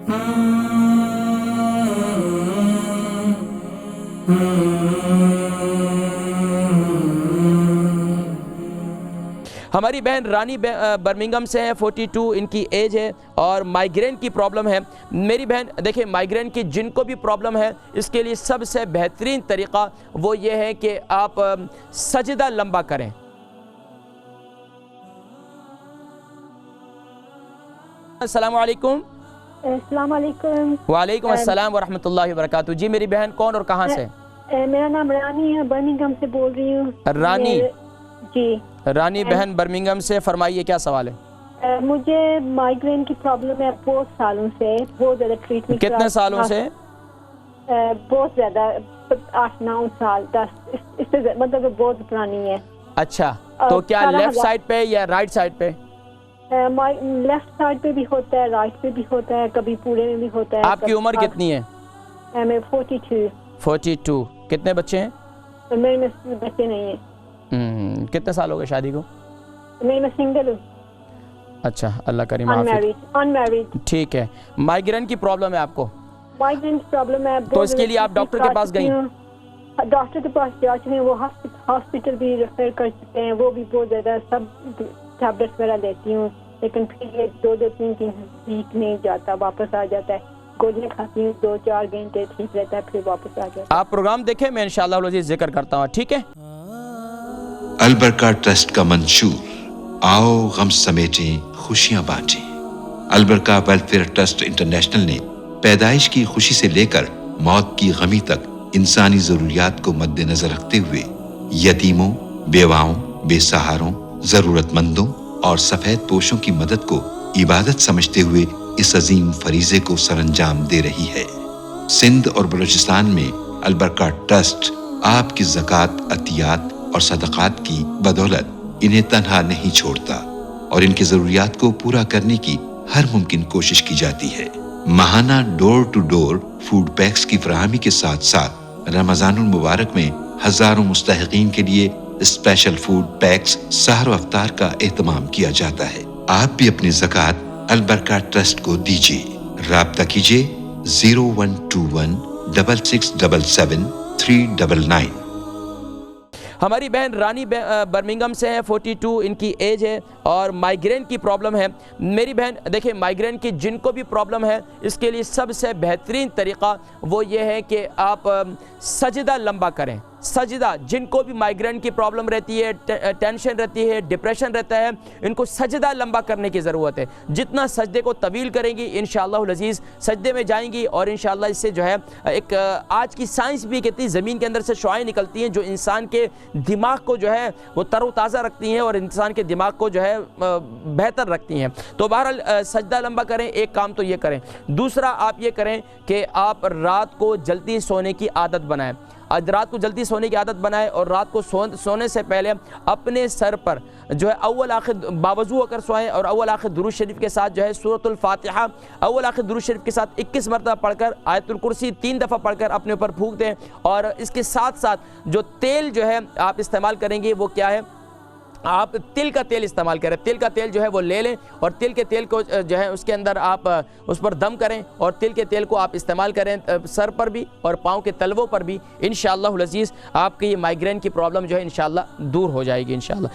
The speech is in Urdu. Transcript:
ہماری بہن رانی برمنگھم سے ہیں، 42 ان کی ایج ہے اور مائیگرین کی پرابلم ہے۔ میری بہن دیکھیں، مائیگرین کی جن کو بھی پرابلم ہے اس کے لیے سب سے بہترین طریقہ وہ یہ ہے کہ آپ سجدہ لمبا کریں۔ السلام علیکم۔ السلام علیکم۔ وعلیکم السلام ورحمۃ اللہ وبرکاتہ۔ جی میری بہن کون اور کہاں سے؟ میرا نام رانی ہے، برمنگھم سے بول رہی ہوں۔ رانی؟ جی رانی بہن برمنگھم سے، فرمائیے کیا سوال ہے؟ مجھے مائیگرین کی پرابلم ہے بہت سالوں سے، بہت زیادہ ٹریٹمنٹ۔ کتنے سالوں سے؟ بہت زیادہ، 8-9 سال، 10، اس سے مطلب بہت پرانی ہے۔ اچھا، تو کیا لیفٹ سائڈ پہ یا رائٹ سائڈ پہ؟ لیفٹ سائڈ پہ بھی ہوتا ہے، رائٹ پہ بھی ہوتا ہے، کبھی پورے میں بھی ہوتا ہے۔ آپ کی عمر کتنی ہے؟ میں 42۔ 42۔ کتنے بچے ہیں؟ میرے میں بچے نہیں ہیں۔ کتنے سال ہو گئے شادی کو؟ میں سنگل ہوں۔ اچھا، اللہ کریم حافظ۔ انمیرڈ۔ ٹھیک ہے، مائیگرین کی پرابلم ہے آپ کو؟ مائیگرین کی پرابلم ہے، تو اس کے لیے آپ ڈاکٹر کے پاس گئیں؟ ڈاکٹر کے پاس جا چکے ہیں، وہ ہاسپٹل بھی ریفر کر چکے ہیں، وہ بھی بہت زیادہ سب ٹیبلٹس وغیرہ لیتی ہوں، لیکن پھر یہ 2-3 ویک نہیں جاتا، واپس آ جاتا ہے۔ گولیاں کھاتی ہوں، 2-4 گھنٹے ٹھیک رہتا ہے، پھر واپس آ جاتا ہے۔ آپ پروگرام دیکھیں، میں انشاءاللہ العزیز ذکر کرتا ہوں، ٹھیک ہے؟ البرکہ ٹرسٹ کا منشور، آؤ غم سمیٹیں خوشیاں بانٹیں۔ البرکہ ویلفیئر ٹرسٹ انٹرنیشنل نے پیدائش کی خوشی سے لے کر موت کی غمی تک انسانی ضروریات کو مد نظر رکھتے ہوئے یتیموں، بیواؤں، بے سہاروں، ضرورت مندوں اور سفید پوشوں کی مدد کو عبادت سمجھتے ہوئے اس عظیم فریضے کو سر انجام دے رہی ہے۔ سندھ اور بلوچستان میں البرکہ ٹرسٹ آپ کی زکوٰۃ، عطیات اور صدقات کی بدولت انہیں تنہا نہیں چھوڑتا اور ان کی ضروریات کو پورا کرنے کی ہر ممکن کوشش کی جاتی ہے۔ ماہانہ ڈور ٹو ڈور فوڈ پیکس کی فراہمی کے ساتھ ساتھ رمضان المبارک میں ہزاروں مستحقین کے لیے اسپیشل فوڈ پیکس سحر و افطار کا اہتمام کیا جاتا ہے۔ آپ بھی اپنی زکوٰۃ البرکہ ٹرسٹ کو دیجیے۔ رابطہ کیجیے 0121 6677 399۔ ہماری بہن رانی برمنگھم سے ہیں، 42 ان کی ایج ہے اور مائیگرین کی پرابلم ہے۔ میری بہن دیکھیں، مائیگرین کی جن کو بھی پرابلم ہے اس کے لیے سب سے بہترین طریقہ وہ یہ ہے کہ آپ سجدہ لمبا کریں۔ سجدہ، جن کو بھی مائیگرین کی پرابلم رہتی ہے، ٹینشن رہتی ہے، ڈپریشن رہتا ہے، ان کو سجدہ لمبا کرنے کی ضرورت ہے۔ جتنا سجدے کو طویل کریں گی انشاءاللہ العزیز، سجدے میں جائیں گی اور انشاءاللہ اس سے جو ہے ایک آج کی سائنس بھی کہتی ہے زمین کے اندر سے شعاعیں نکلتی ہیں جو انسان کے دماغ کو جو ہے وہ تر و تازہ رکھتی ہیں اور انسان کے دماغ کو جو ہے بہتر رکھتی ہیں۔ تو بہرحال سجدہ لمبا کریں، ایک کام تو یہ کریں۔ دوسرا آپ یہ کریں کہ آپ رات کو جلدی سونے کی عادت بنائیں۔ رات کو جلدی سونے کی عادت بنائیں اور رات کو سونے سے پہلے اپنے سر پر جو ہے اول آخر باوضو ہو کر سوئیں اور اول آخر درود شریف کے ساتھ جو ہے سورۃ الفاتحہ اول آخر درود شریف کے ساتھ 21 مرتبہ پڑھ کر آیت الکرسی 3 دفعہ پڑھ کر اپنے اوپر پھونک دیں۔ اور اس کے ساتھ ساتھ جو تیل جو ہے آپ استعمال کریں گے وہ کیا ہے؟ آپ تل کا تیل استعمال کریں۔ تل کا تیل جو ہے وہ لے لیں اور تل کے تیل کو جو ہے اس کے اندر آپ اس پر دم کریں اور تل کے تیل کو آپ استعمال کریں سر پر بھی اور پاؤں کے تلووں پر بھی۔ انشاءاللہ العزیز آپ کی یہ مائیگرین کی پرابلم جو ہے انشاءاللہ دور ہو جائے گی انشاءاللہ۔